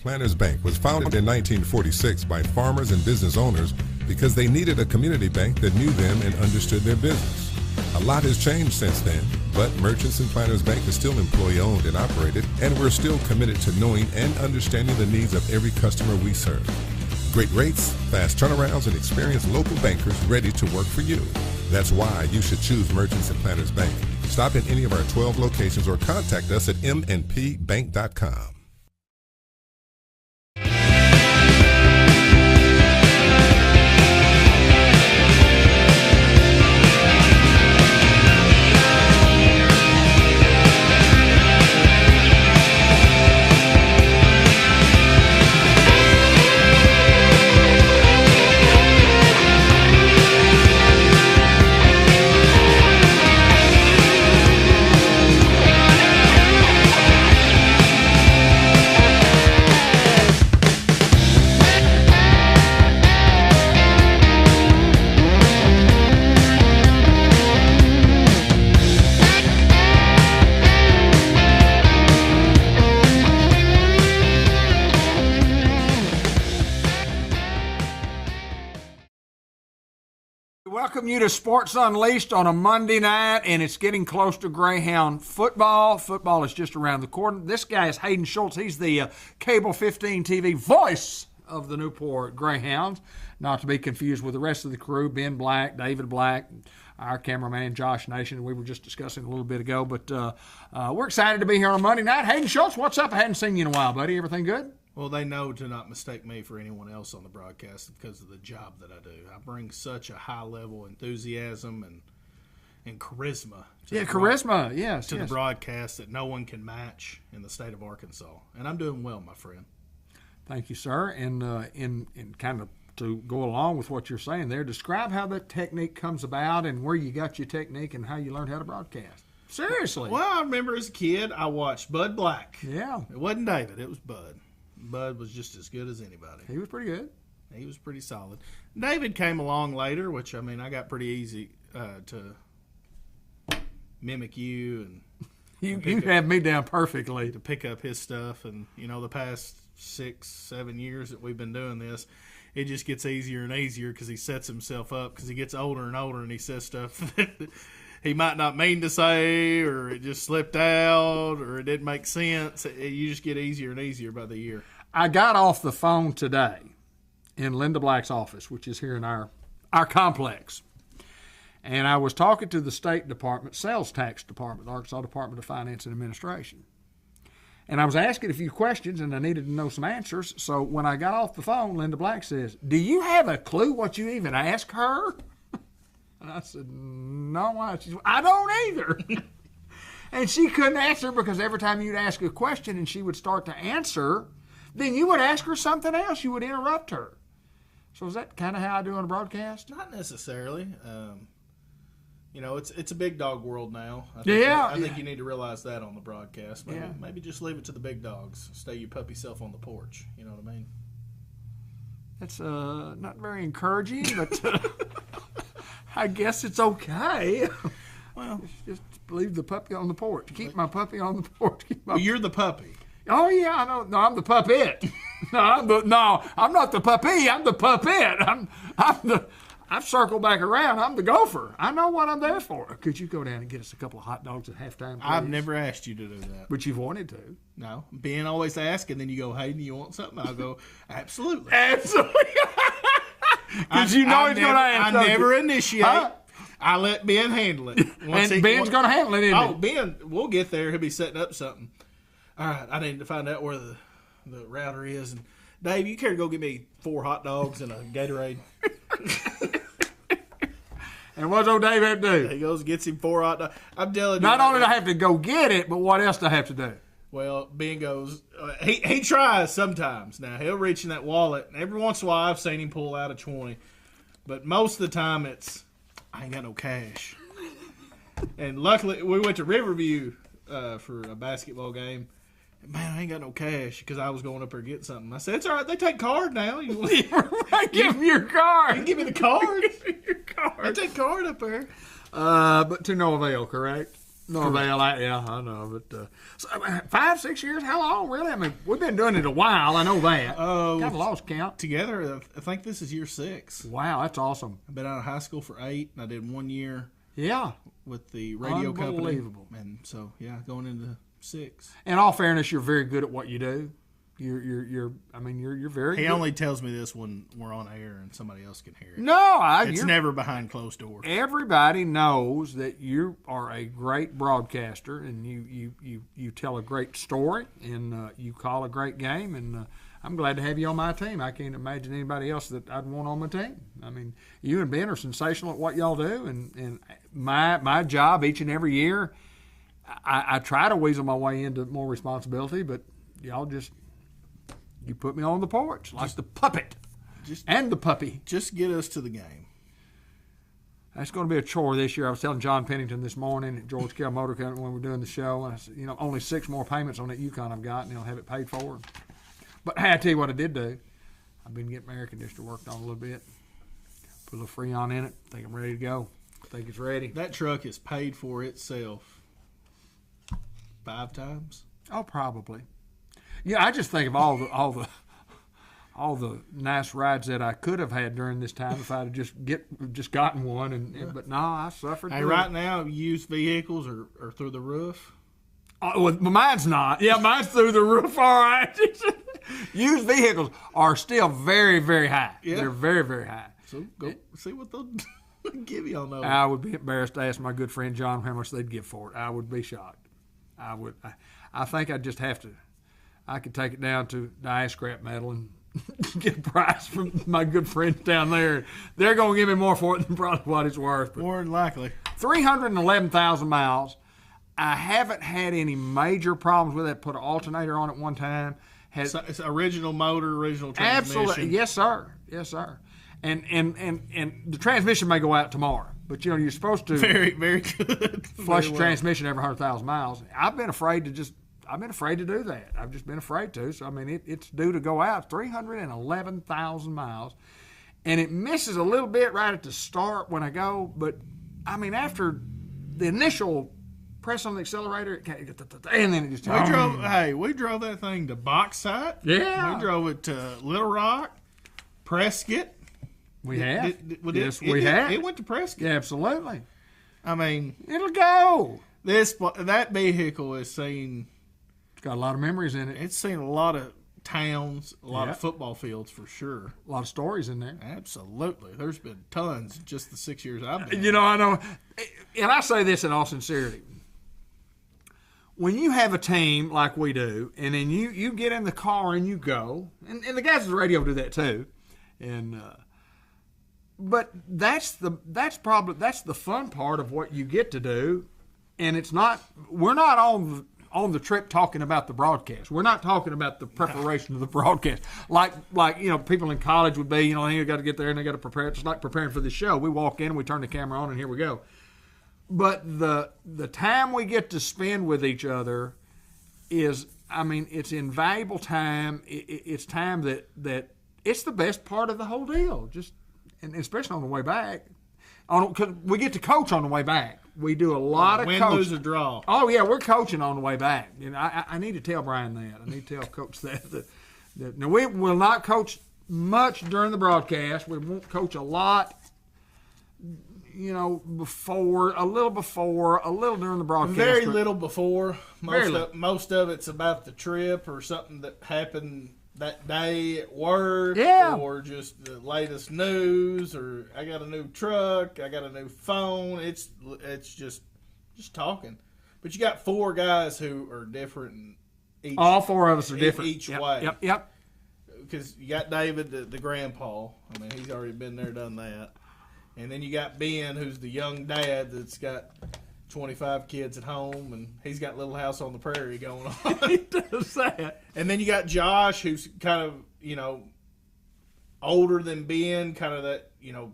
Planters Bank was founded in 1946 by farmers and business owners because they needed a community bank that knew them and understood their business. A lot has changed since then, but Merchants and Planters Bank is still employee-owned and operated, and we're still committed to knowing and understanding the needs of every customer we serve. Great rates, fast turnarounds, and experienced local bankers ready to work for you. That's why you should choose Merchants and Planters Bank. Stop in any of our 12 locations or contact us at mnpbank.com. Welcome you to Sports Unleashed on a Monday night, and it's getting close to Greyhound football. Football is just around the corner. This guy is Hayden Schultz. He's the Cable 15 TV voice of the Newport Greyhounds, not to be confused with the rest of the crew, Ben Black, David Black, our cameraman, Josh Nation. We were just discussing a little bit ago, but we're excited to be here on Monday night. Hayden Schultz, what's up? I hadn't seen you in a while, buddy. Everything good? Well, they know to not mistake me for anyone else on the broadcast because of the job that I do. I bring such a high-level enthusiasm and charisma. To the broadcast that no one can match in the state of Arkansas. And I'm doing well, my friend. Thank you, sir. And in kind of to go along with what you're saying there, describe how that technique comes about and where you got your technique and how you learned how to broadcast. Seriously. Well, I remember as a kid, I watched Bud Black. Yeah. It wasn't David. It was Bud. Bud was just as good as anybody. He was pretty good. He was pretty solid. David came along later, which, I mean, I got pretty easy to mimic you. And you have me down perfectly. To pick up his stuff. And, you know, the past 6-7 years that we've been doing this, it just gets easier and easier because he sets himself up because he gets older and older and he says stuff that he might not mean to say, or it just slipped out, or it didn't make sense. You just get easier and easier by the year. I got off the phone today in Linda Black's office, which is here in our complex. And I was talking to the State Department, Sales Tax Department, the Arkansas Department of Finance and Administration. And I was asking a few questions, and I needed to know some answers. So when I got off the phone, Linda Black says, "Do you have a clue what you even asked her?" And I said, "No." She said, "I don't either." And she couldn't answer because every time you'd ask a question and she would start to answer, then you would ask her something else. You would interrupt her. So is that kind of how I do on a broadcast? Not necessarily. It's a big dog world now. I think you need to realize that on the broadcast. Maybe just leave it to the big dogs. Stay your puppy self on the porch. You know what I mean? That's not very encouraging, but I guess it's okay. Well, just leave the puppy on the porch. Keep my puppy on the porch. You're the puppy. Oh yeah, I know. No, I'm the puppet. I'm not the puppy. I'm the puppet. I've circled back around. I'm the gopher. I know what I'm there for. Could you go down and get us a couple of hot dogs at halftime, please? I've never asked you to do that. But you've wanted to. No. Ben always asks, and then you go, "Hey, do you want something?" I'll go, "Absolutely." Absolutely. Because you know he's going to ask. I never initiate. Huh? I let Ben handle it. And Ben's going to handle it, isn't he? Ben, we'll get there. He'll be setting up something. All right, I need to find out where the router is. And Dave, you care to go get me 4 hot dogs and a Gatorade? And what's old Dave have to do? He goes and gets him 4 hot dogs. I'm telling you. Not only do I have to go get it, but what else do I have to do? Well, Ben goes, he tries sometimes. Now, he'll reach in that wallet, and every once in a while I've seen him pull out a 20. But most of the time it's, I ain't got no cash. And luckily, we went to Riverview for a basketball game. Man, I ain't got no cash because I was going up there to get something. I said, "It's all right. They take card now." Give him your card. You give me the card. Give me your card. I take card up there. But to no avail, correct? No avail. Yeah, I know. But 5, 6 years? How long, really? I mean, we've been doing it a while. I know that. Kind of lost count. Together, I think this is year 6. Wow, that's awesome. I've been out of high school for 8, and I did 1 year. Yeah. With the radio company. Unbelievable. And so, going into 6. In all fairness, you're very good at what you do. You're very good. He only tells me this when we're on air and somebody else can hear it. No, it's never behind closed doors. Everybody knows that you are a great broadcaster, and you tell a great story, and you call a great game, and I'm glad to have you on my team. I can't imagine anybody else that I'd want on my team. I mean, you and Ben are sensational at what y'all do, and my job each and every year, I try to weasel my way into more responsibility, but y'all you put me on the porch like the puppet and the puppy. Just get us to the game. That's going to be a chore this year. I was telling John Pennington this morning at George Kell Motor Company when we were doing the show, and I said, only 6 more payments on that Yukon I've got, and he'll have it paid for. But hey, I tell you what I did do. I've been getting my air conditioner worked on a little bit. Put a little Freon in it. I think I'm ready to go. I think it's ready. That truck is paid for itself 5 times. Oh, probably. Yeah, I just think of all the nice rides that I could have had during this time if I'd just gotten one. But no, I suffered. Hey, right now, used vehicles are through the roof. Well, mine's not. Yeah, mine's through the roof. All right. Used vehicles are still very, very high. Yeah. They're very, very high. So go see what they'll give you on those. I would be embarrassed to ask my good friend John how much they'd give for it. I would be shocked. I would. I think I'd just have to. I could take it down to the ice scrap metal and get a price from my good friends down there. They're going to give me more for it than probably what it's worth. More than likely. 311,000 miles. I haven't had any major problems with it. Put an alternator on it one time. It's original motor, original transmission. Absolutely. Yes, sir. Yes, sir. And the transmission may go out tomorrow. But, you're supposed to very, very good. Flush the transmission every 100,000 miles. I've been afraid to do that. I've just been afraid to. So, I mean, it's due to go out 311,000 miles. And it misses a little bit right at the start when I go. But, I mean, after the initial press on the accelerator, and then it just... We drove that thing to Bauxite. Yeah. We drove it to Little Rock, Prescott. We have. We have. It went to Prescott. Yeah, absolutely. I mean... It'll go. That vehicle has seen... It's got a lot of memories in it. It's seen a lot of towns, a lot of football fields for sure. A lot of stories in there. Absolutely. There's been tons just the 6 years I've been. I know. And I say this in all sincerity. when you have a team like we do, and then you get in the car and you go, and the guys at the radio do that too, and but that's the fun part of what you get to do, and we're not on the trip talking about the broadcast. We're not talking about the preparation of the broadcast. Like people in college would be, they got to get there and they got to prepare. It's like preparing for the show. We walk in, we turn the camera on, and here we go. But the time we get to spend with each other is, it's invaluable time. It's time that it's the best part of the whole deal. And especially on the way back. Because we get to coach on the way back. We do a lot of coaching. Win, lose, or draw. Oh, yeah, we're coaching on the way back. And I need to tell Brian that. I need to tell Coach that. Now, we will not coach much during the broadcast. We won't coach a lot, before, a little during the broadcast. Very little before. Most of it's about the trip or something that happened that day at work, or just the latest news, or I got a new truck, I got a new phone. It's just talking. But you got 4 guys who are different. All 4 of us are different each way. Yep. Because you got David, the grandpa. He's already been there, done that. And then you got Ben, who's the young dad that's got 25 kids at home, and he's got Little House on the Prairie going on. He does that. And then you got Josh, who's kind of, older than Ben, kind of that,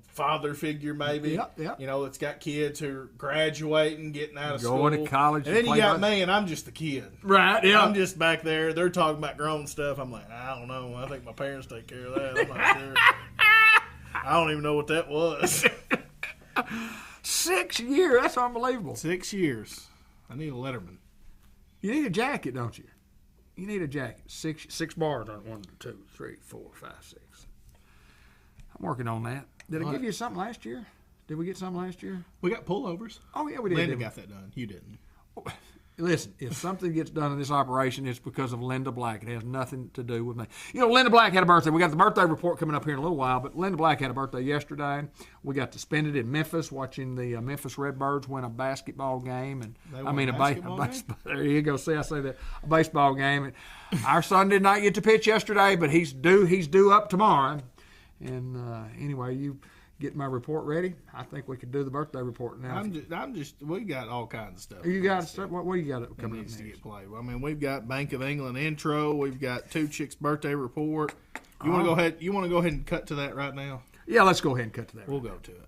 father figure maybe. Yep. That's got kids who are graduating, getting out of Going school. to college. And then you got me, and I'm just the kid. Right, yeah. I'm just back there. They're talking about grown stuff. I'm like, I don't know. I think my parents take care of that. I'm not sure. I don't even know what that was. 6 years. That's unbelievable. 6 years. I need a Letterman. You need a jacket, don't you? You need a jacket. Six bars on 1, 2, 3, 4, 5, 6. I'm working on that. Did I give you something last year? Did we get something last year? We got pullovers. Oh, yeah, we did. Linda got that done. You didn't. Listen, if something gets done in this operation, it's because of Linda Black. It has nothing to do with me. Linda Black had a birthday. We got the birthday report coming up here in a little while, but Linda Black had a birthday yesterday. We got to spend it in Memphis watching the Memphis Redbirds win a basketball game. And there you go. See, I say that, a baseball game. And our son did not get to pitch yesterday, but he's due up tomorrow. And anyway, you get my report ready. I think we could do the birthday report now. We got all kinds of stuff. You got stuff? What do you got coming up needs next? to get played. We've got Bank of England intro. We've got 2 Chicks birthday report. You want to go ahead? You want to go ahead and cut to that right now? Yeah, let's go ahead and cut to that. We'll go to it.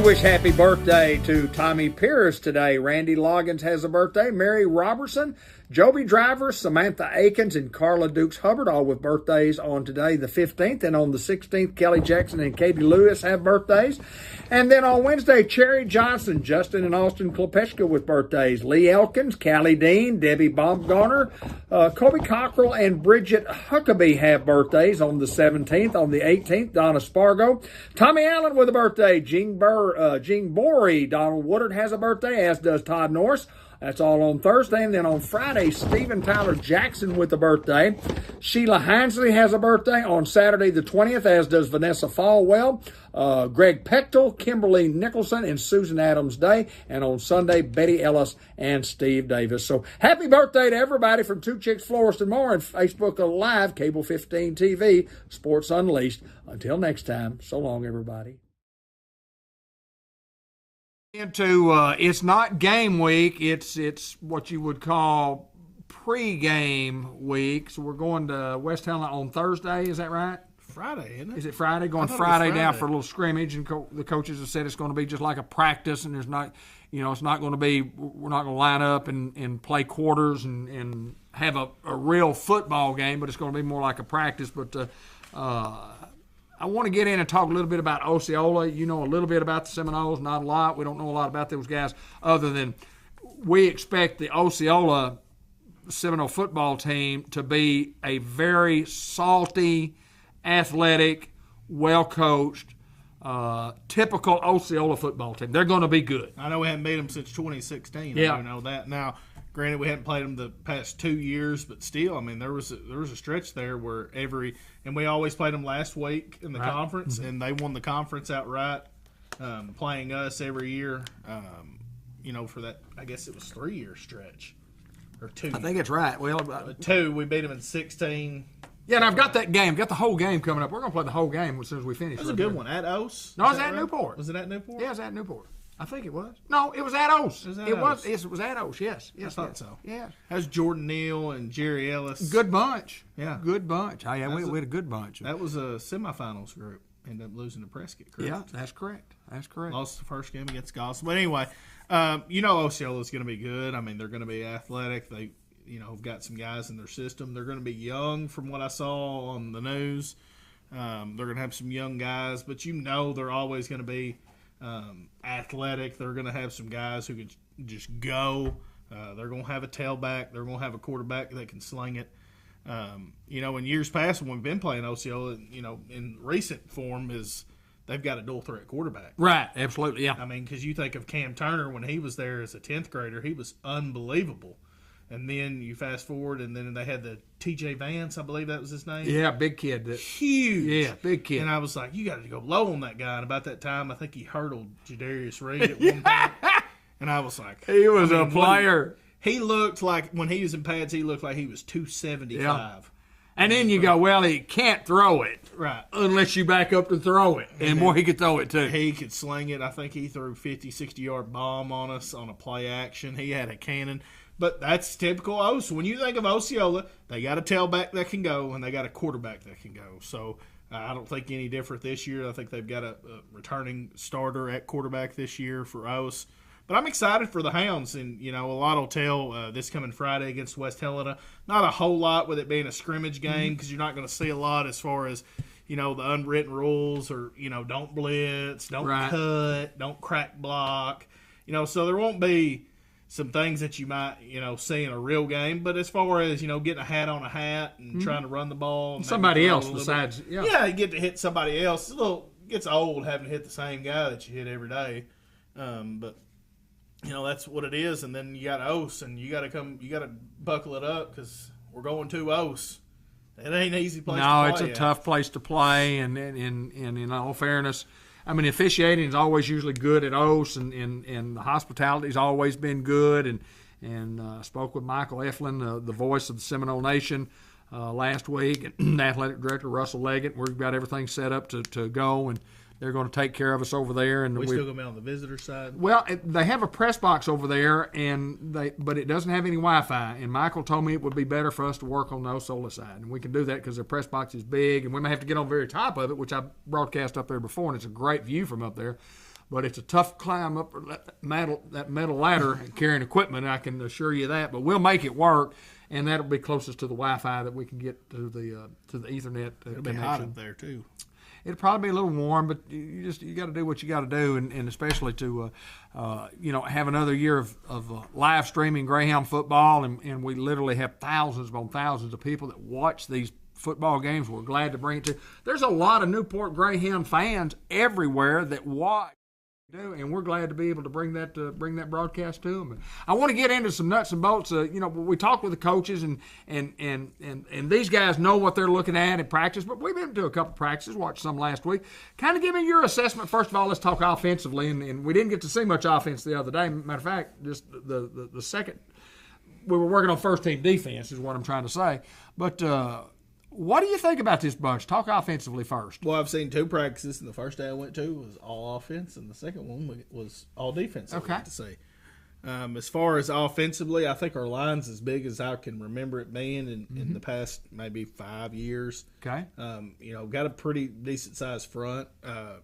Wish happy birthday to Tommy Pierce today. Randy Loggins has a birthday. Mary Robertson, Joby Driver, Samantha Akins, and Carla Dukes Hubbard, all with birthdays on today, the 15th. And on the 16th, Kelly Jackson and Katie Lewis have birthdays. And then on Wednesday, Cherry Johnson, Justin and Austin Klepeshka with birthdays. Lee Elkins, Callie Dean, Debbie Baumgartner, Kobe Cockrell, and Bridget Huckabee have birthdays on the 17th. On the 18th, Donna Spargo. Tommy Allen with a birthday. Gene Borey. Donald Woodard has a birthday, as does Todd Norris. That's all on Thursday. And then on Friday, Stephen Tyler Jackson with a birthday. Sheila Hinesley has a birthday on Saturday the 20th, as does Vanessa Falwell, Greg Pechtel, Kimberly Nicholson, and Susan Adams Day. And on Sunday, Betty Ellis and Steve Davis. So happy birthday to everybody from Two Chicks Florist and more, and Facebook Live, Cable 15 TV, Sports Unleashed. Until next time, so long, everybody. Into it's not game week, it's what you would call pre-game week. So we're going to West Helena on Thursday, is that right? Friday, isn't it? Is it Friday? Going Friday down for a little scrimmage, and the coaches have said it's going to be just like a practice, and there's not, it's not going to be, we're not going to line up and play quarters and have a real football game, but it's going to be more like a practice. But I want to get in and talk a little bit about Osceola. You know a little bit about the Seminoles, not a lot. We don't know a lot about those guys other than we expect the Osceola Seminole football team to be a very salty, athletic, well-coached, typical Osceola football team. They're going to be good. I know we haven't beat them since 2016. Yeah. I do know that. Now, granted, we hadn't played them the past 2 years, but still, I mean, there was a stretch there where and we always played them last week in the conference, and they won the conference outright, playing us every year. For that, I guess it was 3-year stretch or 2. I think it's right. Well, 2. We beat them in 16. Yeah, and I've got that game. Got the whole game coming up. We're going to play the whole game as soon as we finish. That's a good one. At Ose? No, it was at Newport. Was it at Newport? Yeah, it was at Newport. I think it was. No, it was at Ose. It was at Ose, yes. I thought so. Yeah. That was Jordan Neal and Jerry Ellis. Good bunch. Yeah. Good bunch. Oh, yeah, we had a good bunch. That was a semifinals group. Ended up losing to Prescott, correct? Yeah, that's correct. Lost the first game against Goss. But anyway, Osceola's going to be good. I mean, they're going to be athletic. They, have got some guys in their system. They're going to be young from what I saw on the news. They're going to have some young guys, but they're always going to be athletic. They're going to have some guys who can just go. They're going to have a tailback. They're going to have a quarterback that can sling it. In years past when we've been playing Osceola, in recent form they've got a dual threat quarterback. Right, absolutely, yeah. I mean, because you think of Cam Turner when he was there as a 10th grader, he was unbelievable. And then you fast forward, and then they had the T.J. Vance, I believe that was his name. Yeah, big kid. Huge. Yeah, big kid. And I was like, you got to go low on that guy. And about that time, I think he hurdled Jadarius Reed at one point. And I was like, he was a player. He looked like, when he was in pads, he looked like he was 275. Yeah. And then you go, well, he can't throw it. Right. Unless you back up to throw it. And boy, he could throw it, too. He could sling it. I think he threw 50, 60-yard bomb on us on a play action. He had a cannon. But that's typical Ose. When you think of Osceola, they got a tailback that can go, and they got a quarterback that can go. So I don't think any different this year. I think they've got a returning starter at quarterback this year for Ose. But I'm excited for the Hounds, and, a lot will tell this coming Friday against West Helena. Not a whole lot with it being a scrimmage game because you're not going to see a lot as far as, the unwritten rules or, don't blitz, don't cut, don't crack block. So there won't be some things that you might, see in a real game. But as far as, getting a hat on a hat and trying to run the ball. And somebody else besides. Yeah, you get to hit somebody else. It gets old having to hit the same guy that you hit every day. But, that's what it is. And then you got Ose, and you got to buckle it up because we're going to Ose. It ain't an easy place to play. No, it's a tough place to play. And in all fairness, I mean, officiating is always usually good at Ose, and the hospitality's always been good. And I spoke with Michael Eflin, the voice of the Seminole Nation, last week, and athletic director Russell Leggett. We've got everything set up to go, and they're going to take care of us over there. And we still going to be on the visitor side? Well, they have a press box over there, but it doesn't have any Wi-Fi. And Michael told me it would be better for us to work on the Osceola side. And we can do that because their press box is big, and we may have to get on the very top of it, which I broadcast up there before, and it's a great view from up there. but it's a tough climb up that metal ladder and carrying equipment. I can assure you that. But we'll make it work, and that'll be closest to the Wi-Fi that we can get to the Ethernet It'll connection. be hot up there too. It'll probably be a little warm, but you got to do what you got to do, and especially to have another year of live streaming Greyhound football, and we literally have thousands upon thousands of people that watch these football games. We're glad to bring it to. There's a lot of Newport Greyhound fans everywhere that watch. And we're glad to be able to bring that broadcast to them. I want to get into some nuts and bolts. We talk with the coaches, and these guys know what they're looking at in practice. But we've been to a couple practices, watched some last week. Kind of give me your assessment. First of all, let's talk offensively, and we didn't get to see much offense the other day. Matter of fact, just the second we were working on first team defense is what I'm trying to say. But what do you think about this bunch? Talk offensively first. Well, I've seen 2 practices, and the first day I went to was all offense, and the second one was all defense. Okay. I to say. As far as offensively, I think our line's as big as I can remember it being in the past maybe 5 years. Okay. Got a pretty decent sized front. I'm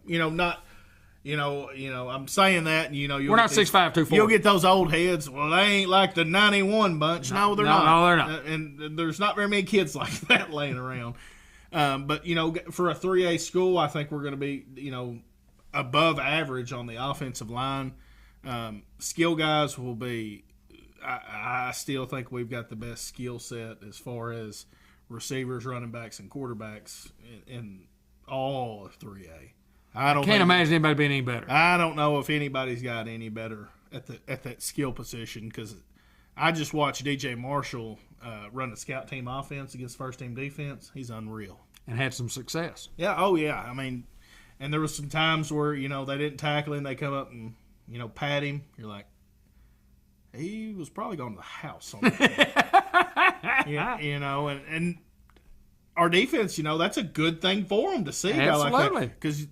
saying that, and we're not 6'5", 240. You'll get those old heads. Well, they ain't like the 91 bunch. No, they're not. No, they're not. And there's not very many kids like that laying around. But for a 3A school, I think we're going to be, above average on the offensive line. Skill guys will be. I still think we've got the best skill set as far as receivers, running backs, and quarterbacks in all of 3A. I can't imagine anybody being any better. I don't know if anybody's got any better at that skill position, because I just watched DJ Marshall run the scout team offense against first team defense. He's unreal and had some success. Yeah. Oh yeah. I mean, and there was some times where they didn't tackle him. They come up and pat him. You're like, he was probably going to the house on that. and our defense, that's a good thing for them to see. Absolutely. Because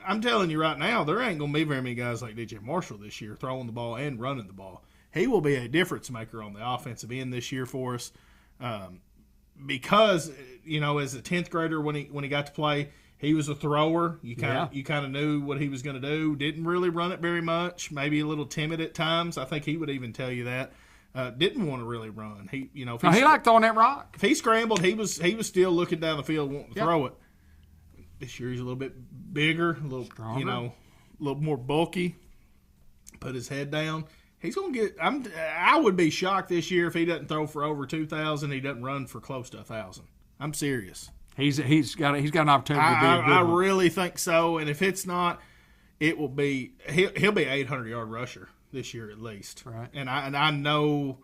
I'm telling you right now, there ain't going to be very many guys like DJ Marshall this year throwing the ball and running the ball. He will be a difference maker on the offensive end this year for us. Because, as a 10th grader, when he got to play, he was a thrower. You kind of knew what he was going to do. Didn't really run it very much. Maybe a little timid at times. I think he would even tell you that. Didn't want to really run. He liked throwing that rock. If he scrambled, he was still looking down the field wanting to throw it. This year he's a little bit bigger, a little stronger, a little more bulky. Put his head down. He's gonna get. I would be shocked this year if he doesn't throw for over 2,000. He doesn't run for close to 1,000. I'm serious. He's got an opportunity to be a good I one. really think so. And if it's not, it will be. He'll be 800-yard rusher this year at least. Right. And I know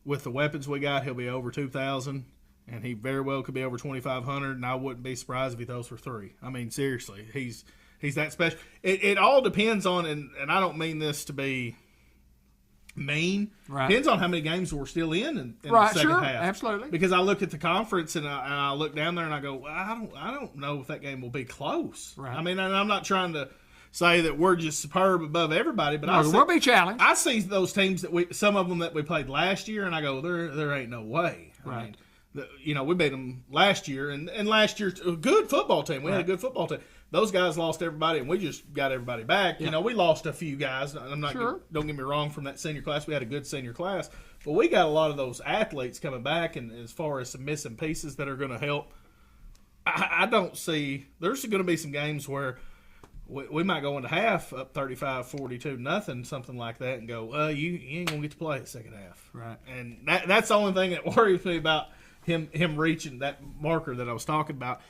with the weapons we got, he'll be over 2,000, and he very well could be over 2,500. And I wouldn't be surprised if he throws for 3. I mean, seriously, he's that special. It all depends on, and I don't mean this to be mean. Right. Depends on how many games we're still in the second half. Absolutely. Because I look at the conference and I look down there and I go, well, I don't know if that game will be close. Right. I mean, and I'm not trying to say that we're just superb above everybody, but we'll be challenged. I see those teams some of them that we played last year, and I go, there ain't no way. Right. I mean, we beat them last year, and last year's a good football team. We had a good football team. Those guys lost everybody, and we just got everybody back. Yeah. We lost a few guys. I'm not. Sure. Don't get me wrong. From that senior class, we had a good senior class, but we got a lot of those athletes coming back, and as far as some missing pieces that are going to help, I don't see. There's going to be some games where we might go into half up 35-42, nothing, something like that, and go, you ain't going to get to play the second half. Right. And that's the only thing that worries me about him reaching that marker that I was talking about.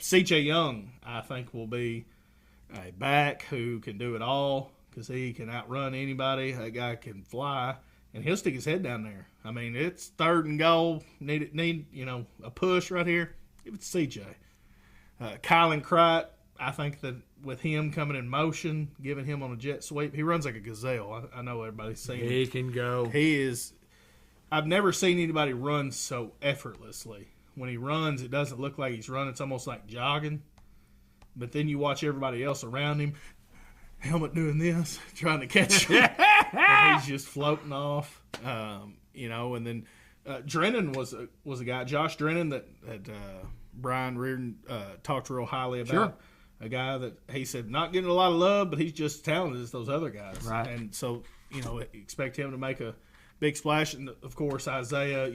C.J. Young, I think, will be a back who can do it all because he can outrun anybody. That guy can fly, and he'll stick his head down there. I mean, it's 3rd and goal. Need a push right here. Give it to C.J. Kylan Cright, I think that with him coming in motion, giving him on a jet sweep, he runs like a gazelle. I know everybody's seen him. He can go. He is. I've never seen anybody run so effortlessly. When he runs, it doesn't look like he's running. It's almost like jogging. But then you watch everybody else around him, helmet doing this, trying to catch him. And he's just floating off. And then Drennan was a guy, Josh Drennan, that Brian Reardon talked real highly about. Sure. a guy that he said not getting a lot of love, but he's just as talented as those other guys. Right. And so, expect him to make a big splash. And, of course, Isaiah,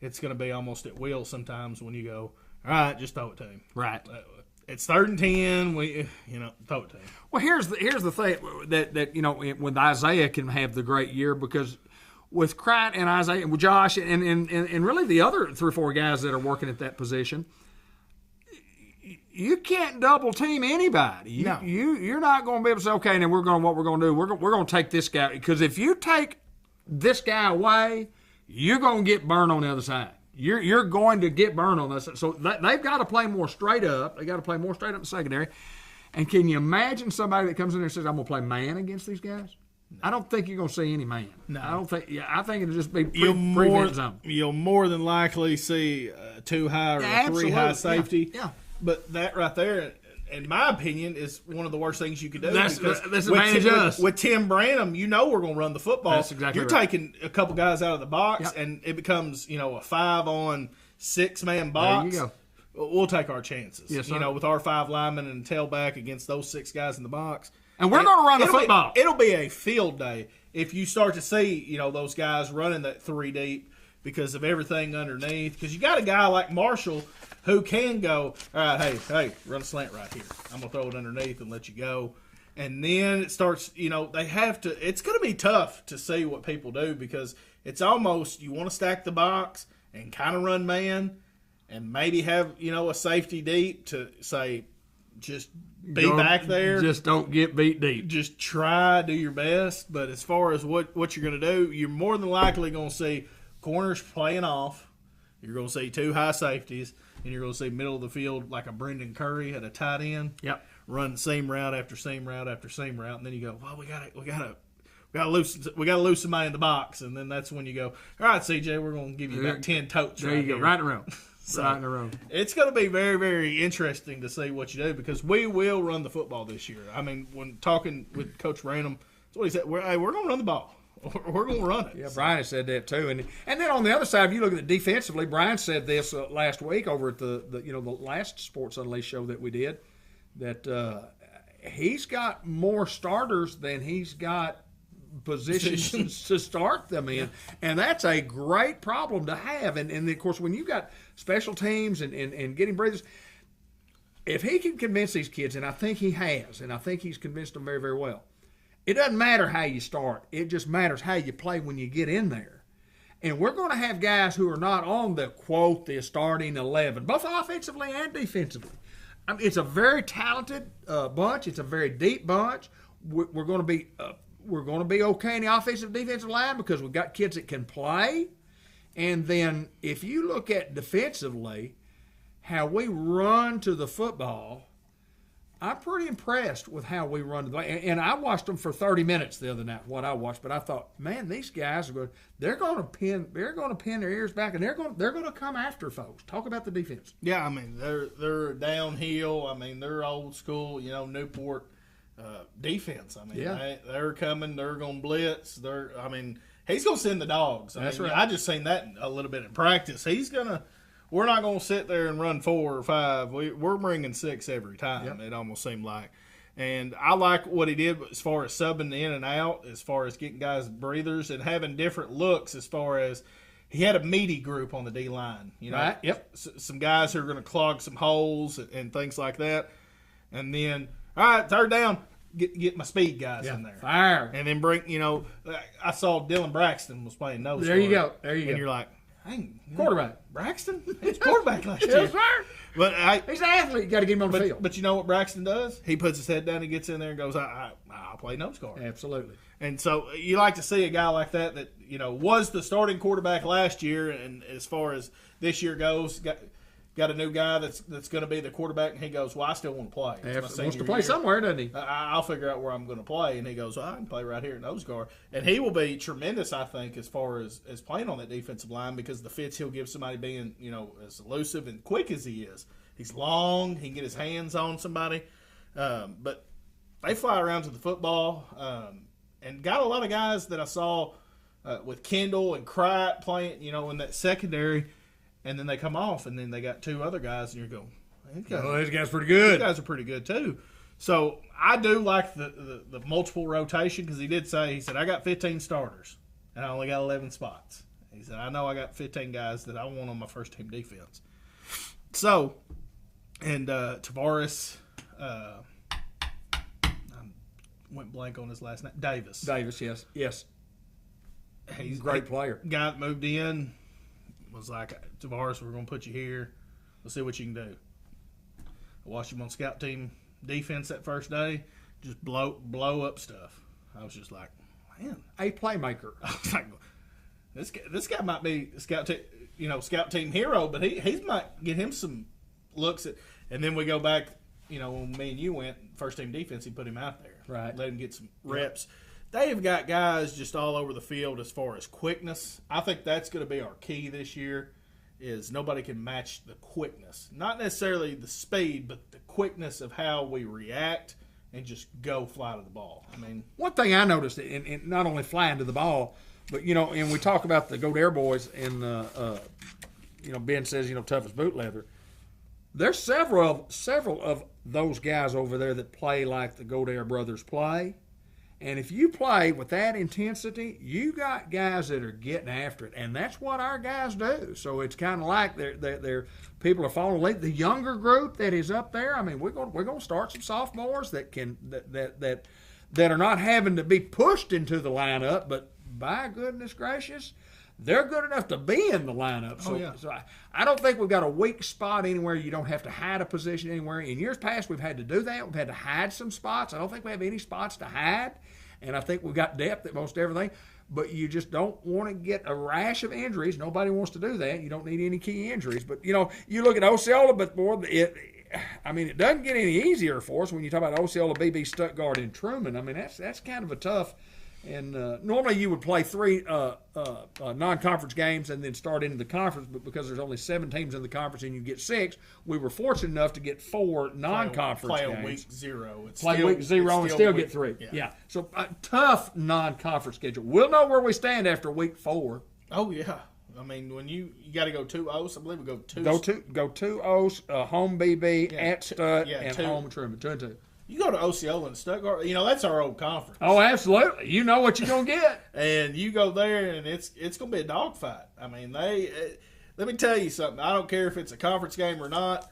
it's going to be almost at will sometimes when you go, all right, just throw it to him. Right. It's 3rd and 10. Throw it to him. Well, here's the thing that when Isaiah can have the great year, because with Crichton and Isaiah and with Josh and really the other 3 or 4 guys that are working at that position, you can't double team anybody. No. You're not going to be able to say, okay, now what we're going to do, we're going to take this guy, because if you take this guy away, you're going to get burned on the other side. You're going to get burned on this. So they've got to play more straight up. They got to play more straight up in the secondary. And can you imagine somebody that comes in there and says, I'm going to play man against these guys? No. I don't think you're going to see any man. No. I think it'll just be prevent zone. You'll more than likely see a 2 high or a 3 high safety. Yeah. But that right there, in my opinion, is one of the worst things you could do. That's advantage us. With Tim Branham, we're going to run the football. That's exactly You're right. taking a couple guys out of the box, and it becomes, a 5-on-6-man box. There you go. We'll take our chances. Yes, sir. With our 5 linemen and tailback against those 6 guys in the box. And we're going to run the football. It'll be a field day if you start to see, those guys running that 3 deep because of everything underneath. Because you got a guy like Marshall who can go, all right, hey, run a slant right here. I'm going to throw it underneath and let you go. And then it starts, they have to – it's going to be tough to see what people do, because it's almost you want to stack the box and kind of run man and maybe have, a safety deep to say just be back there. Just don't get beat deep. Just try, do your best. But as far as what you're going to do, you're more than likely going to see corners playing off. You're going to see 2 high safeties. And you're going to see middle of the field like a Brendan Curry at a tight end. Yep. Run seam route after seam route after seam route, and then you go, well, we gotta lose somebody in the box, and then that's when you go, all right, CJ, we're going to give you about 10 totes. There you go, right in a row. So, right in a row. It's going to be very, very interesting to see what you do, because we will run the football this year. I mean, when talking with Coach Random, that's what he said. We're going to run the ball. We're going to run it. Yeah, Brian has said that too, and then on the other side, if you look at it defensively, Brian said this last week over at the last Sports Unleashed show that we did, that he's got more starters than he's got positions to start them in, and that's a great problem to have. And of course, when you've got special teams and getting breathers, if he can convince these kids, and I think he has, and I think he's convinced them very, very well. It doesn't matter how you start. It just matters how you play when you get in there. And we're going to have guys who are not on the, quote, the starting 11, both offensively and defensively. I mean, it's a very talented bunch. It's a very deep bunch. We're going to be okay in the offensive defensive line because we've got kids that can play. And then if you look at defensively, how we run to the football, I'm pretty impressed with how we run. And I watched them for 30 minutes the other night, what I watched. But I thought, man, these guys they're going to pin their ears back, and they're going to come after folks. Talk about the defense. Yeah, I mean, they're downhill. I mean, they're old school, Newport defense. I mean, they're coming. They're going to blitz. He's going to send the dogs. That's right. I just seen that a little bit in practice. We're not going to sit there and run 4 or 5. We're bringing 6 every time. Yep. It almost seemed like. And I like what he did as far as subbing in and out, as far as getting guys breathers and having different looks, as far as he had a meaty group on the D-line. Right, yep. Some guys who are going to clog some holes and things like that. And then, all right, 3rd down, get my speed guys in there. Fire. And then bring, I saw Dylan Braxton was playing nose There you go. And you're like, quarterback. Braxton? He's quarterback last year. Yes, sir. But he's an athlete. You got to get him on the field. But you know what Braxton does? He puts his head down, he gets in there and goes, I'll play nose guard. Absolutely. And so you like to see a guy like that was the starting quarterback last year, and as far as this year goes, got a new guy that's going to be the quarterback, and he goes, well, I still want to play. He wants to play somewhere, doesn't he? I'll figure out where I'm going to play. And he goes, well, I can play right here at nose guard. And he will be tremendous, I think, as far as playing on that defensive line, because the fits he'll give somebody being, as elusive and quick as he is. He's long. He can get his hands on somebody. But they fly around to the football and got a lot of guys that I saw with Kendall and Crichton playing, in that secondary. And then they come off, and then they got 2 other guys, and you go, these guys are pretty good. These guys are pretty good too. So I do like the multiple rotation because he said, I got 15 starters and I only got 11 spots. He said, I know I got 15 guys that I want on my first team defense. So, and Tavares, I went blank on his last name. Davis, yes. He's a great player. Guy that moved in was like, Tavares, we're going to put you here. Let's see what you can do. I watched him on scout team defense that first day, just blow up stuff. I was just like, man, a playmaker. I was like, this guy might be scout team hero, but he might get him some looks at. And then we go back, when me and you went first team defense, he put him out there, right? Let him get some reps. They've got guys just all over the field as far as quickness. I think that's going to be our key this year. Is nobody can match the quickness. Not necessarily the speed, but the quickness of how we react and just go fly to the ball. I mean, one thing I noticed, in not only flying to the ball, but, and we talk about the Go Dare boys, and, Ben says, toughest boot leather. There's several of those guys over there that play like the Go Dare brothers play. And if you play with that intensity, you got guys that are getting after it, and that's what our guys do. So it's kind of like they're people are falling late. The younger group that is up there, I mean, we're going to start some sophomores that are not having to be pushed into the lineup, but by goodness gracious, they're good enough to be in the lineup. So I don't think we've got a weak spot anywhere. You don't have to hide a position anywhere. In years past, we've had to do that. We've had to hide some spots. I don't think we have any spots to hide. And I think we've got depth at most everything. But you just don't want to get a rash of injuries. Nobody wants to do that. You don't need any key injuries. But, you look at Osceola, but boy, it doesn't get any easier for us when you talk about Osceola, BB, Stuttgart, and Truman. I mean, that's kind of a tough. And normally you would play 3 non-conference games and then start into the conference, but because there's only 7 teams in the conference and you get 6, we were fortunate enough to get 4 non-conference games. Play week 0. Week 0 and still get 3. Yeah. So a tough non-conference schedule. We'll know where we stand after week 4. Oh, yeah. I mean, when you got to go 2-0, I believe we go 2. Go 2-0, home BB, at Stud, and home Truman. 2-2. You go to Osceola and Stuttgart, that's our old conference. Oh, absolutely. You know what you're going to get. And you go there, and it's going to be a dogfight. I mean, let me tell you something. I don't care if it's a conference game or not.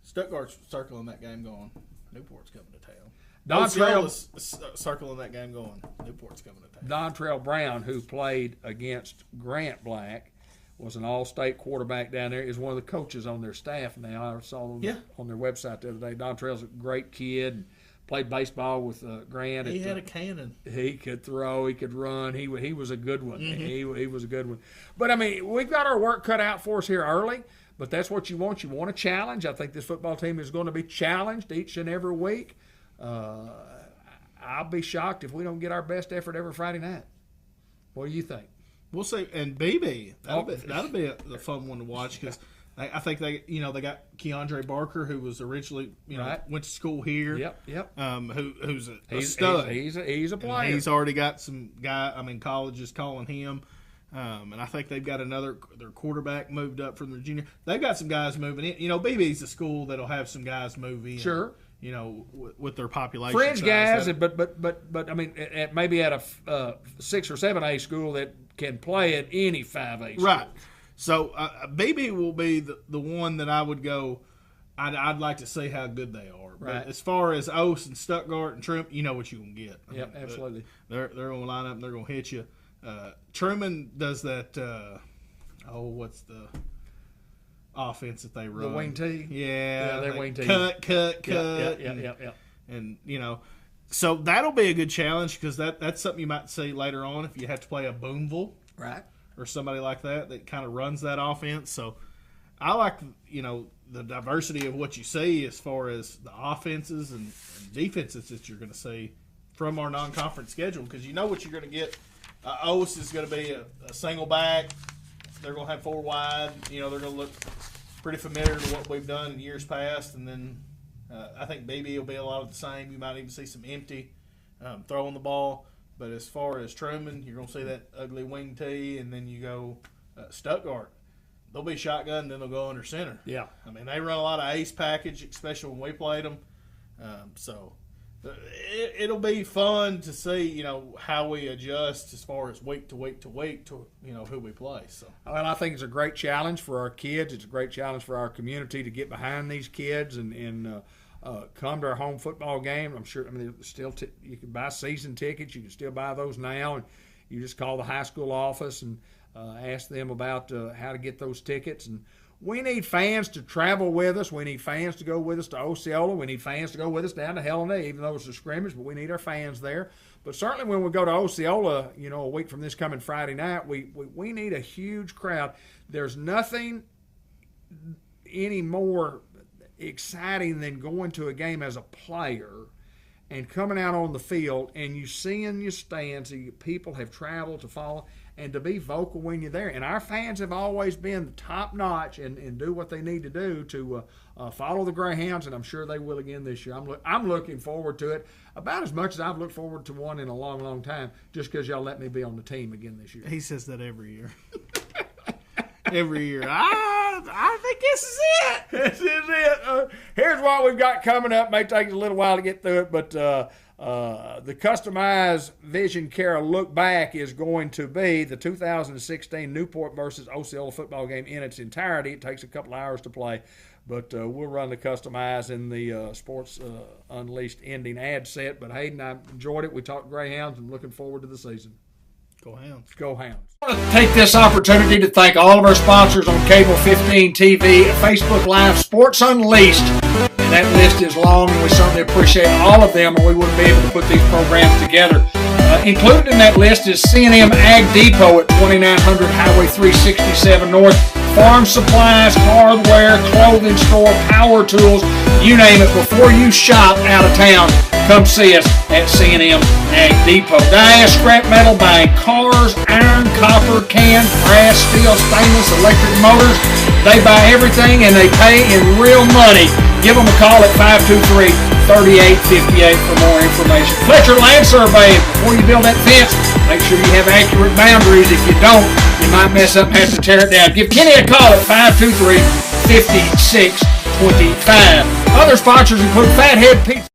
Stuttgart's circling that game going, Newport's coming to town. Osceola's circling that game going, Newport's coming to town. Dontrell Brown, who played against Grant Black, was an all-state quarterback down there, is one of the coaches on their staff now. I saw on their website the other day. Dontrell's a great kid. Played baseball with Grant. He had a cannon. He could throw. He could run. He was a good one. Mm-hmm. He was a good one. But, I mean, we've got our work cut out for us here early, but that's what you want. You want a challenge. I think this football team is going to be challenged each and every week. I'll be shocked if we don't get our best effort every Friday night. What do you think? We'll see. And BB, that'll be a fun one to watch because I think they got Keandre Barker, who was originally went to school here. Yep. Who's a stud. He's a player. And he's already got some guy. I mean, college is calling him. And I think they've got their quarterback moved up from Virginia. They've got some guys moving in. BB's a school that'll have some guys move in. Sure. With their population fringe size. guys, but I mean, maybe at a 6 or 7A school that can play at any 5A school. Right. So BB will be the one that I would go. I'd like to see how good they are. Right. But as far as O's and Stuttgart and Truman, you know what you're gonna get. Yeah, absolutely. They're gonna line up and they're gonna hit you. Truman does that. What's the offense that they run? The wing T. Yeah, they wing T. Cut. Yeah. And so that'll be a good challenge because that's something you might see later on if you have to play a Boonville, right, or somebody like that kind of runs that offense. So I like the diversity of what you see as far as the offenses and defenses that you're going to see from our non-conference schedule because you know what you're going to get. OS is going to be a single back. They're going to have 4 wide. They're going to look pretty familiar to what we've done in years past. And then I think BB will be a lot of the same. You might even see some empty throwing the ball. But as far as Truman, you're going to see that ugly wing tee. And then you go Stuttgart. they'll be shotgun, then they'll go under center. Yeah. I mean, they run a lot of ace package, especially when we played them. So it'll be fun to see, how we adjust as far as week to week to week to, who we play. So, well, I think it's a great challenge for our kids. It's a great challenge for our community to get behind these kids and come to our home football game. I'm sure. I mean, still you can buy season tickets. You can still buy those now, and you just call the high school office and ask them about how to get those tickets. And we need fans to travel with us. We need fans to go with us to Osceola. We need fans to go with us down to Helena, even though it's a scrimmage, but we need our fans there. But certainly when we go to Osceola, a week from this coming Friday night, we need a huge crowd. There's nothing any more exciting than going to a game as a player and coming out on the field and you seeing your stands, people have traveled to follow, and to be vocal when you're there. And our fans have always been top notch and do what they need to do to follow the Greyhounds, and I'm sure they will again this year. I'm looking forward to it about as much as I've looked forward to one in a long, long time, just because y'all let me be on the team again this year. He says that every year. Every year. I think this is it. This is it. Here's what we've got coming up. May take us a little while to get through it, but the customized Vision Care look back is going to be the 2016 Newport versus Osceola football game in its entirety. It takes a couple hours to play, but we'll run the customized in the Sports Unleashed ending ad set. But Hayden, I enjoyed it. We talked Greyhounds and looking forward to the season. Go Hounds. Go Hounds. I want to take this opportunity to thank all of our sponsors on Cable 15 TV, Facebook Live, Sports Unleashed. And that list is long, and we certainly appreciate all of them, or we wouldn't be able to put these programs together. Included in that list is C&M Ag Depot at 2900 Highway 367 North. Farm supplies, hardware, clothing store, power tools, you name it. Before you shop out of town, come see us at C&M Ag Depot. Dia Scrap Metal buying cars, iron, copper, can, brass, steel, stainless, electric motors. They buy everything and they pay in real money. Give them a call at 523-3858 for more information. Fletcher Land Survey. Before you build that fence, make sure you have accurate boundaries. If you don't, you might mess up and have to tear it down. Give Kenny a call at 523-5625. Other sponsors include Fathead Pizza.